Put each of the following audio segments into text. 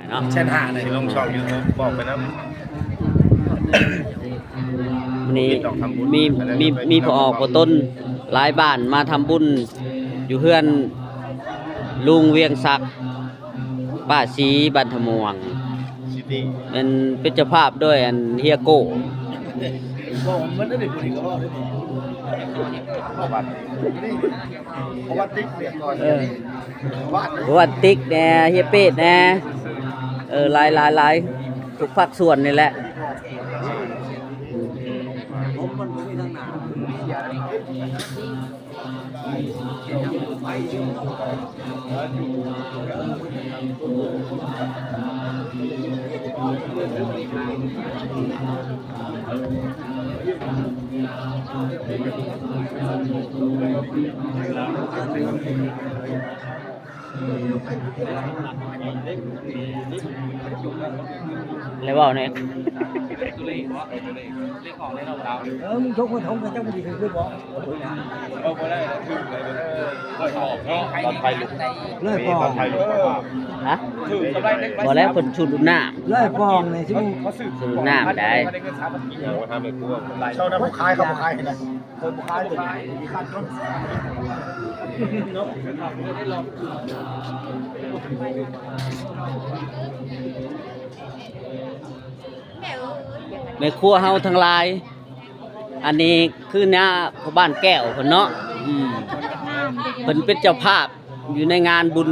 เนาะ แชนหาเลยลงช่องยูทูบบอกไปนะ นี่มีพอออกต้นหลายบ้านมาทำบุญอยู่เพื่อนลุงเวียงศักดิ์ป้าสีบันทมวง ซิตี้ เป็นเจ้าภาพด้วยอันเฮียโก้ บอกมันได้บุรีก็บอกได้ดีเพราะว่าติ๊กเสียก่อนวัดติ๊กแน่เฮียเป็ดแน่หลายทุกภาคส่วนนี่แหละแล้วว่าเนี่ยมึงชกคนท้องกันเจ้าบุรีคือบอกตอนไทยลุก เลื่อยฟอง ฮะบอกแล้วคนชุดหน้า เลื่อยฟองเนี่ยที่มึง ชุดหน้าได้ เช่านั้นผู้ขายเขาผู้ขายนะคนผู้ขายตัวในครัวเฮาทั้งหลาย อันนี้คือหน้าของบ้านแก้วเพิ่นเนาะเพิ่นเป็นเจ้าภาพอยู่ในงานบุญ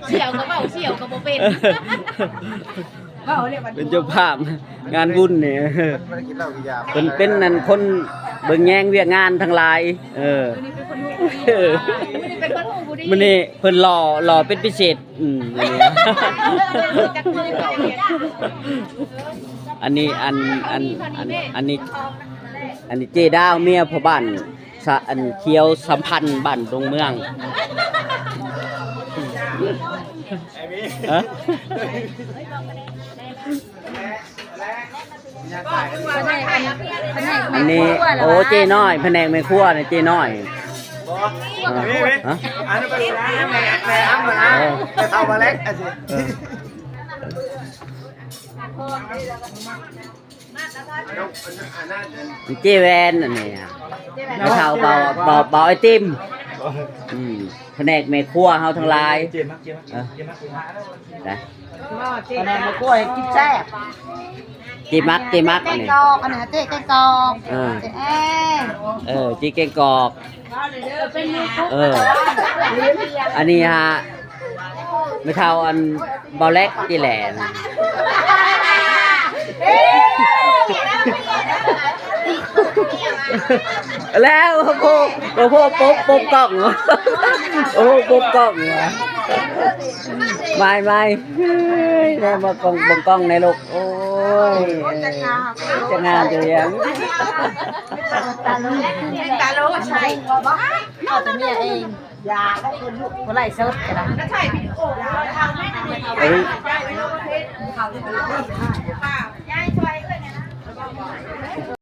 เสี่ยวก็เบาเสี่ยวก็บ่เป็นเป็นเจ้าภาพงานบุญเนี่ยเป็นนั่นคนเบิ่งแยงเวียกงานทั้งหลายมื้อนี้เพิ่นหล่อเป็นพิเศษอันนี้เจดาวเมียพ่อบ้านอันเคียวสัมพันธ์บ้านตรงเมืองอันนี้โอ้เจน้อยแผนกแม่ครัวนะเจน้อยอันนี้เป็นแม่อ้ำนะจะเข้ามาเล็กเจแวนอันนี้ไม่เท่าเบาไอติมแผนกแม่ครัวเฮาทั้งหลายนะคะแนนมากล้วยกินแซ่บจีมักอันนี้อันนี้เจ๊แกงกอกจีแกงกอกอันนี้ฮะไม่เท่าอันเบาเล็กจีแหลนแล้วโอ้โหปุ๊บกล้องโอ้ปุ๊บกล้องไม่แล้วมากล้องในลูกโอ้ยจะงานจะยังตาโลใช่เอาแต่เมียเองยาก็คนลูกเมื่อไรเซิร์ฟกันนะแล้วใช่พี่โอ้ทางแม่เนี่ยเขา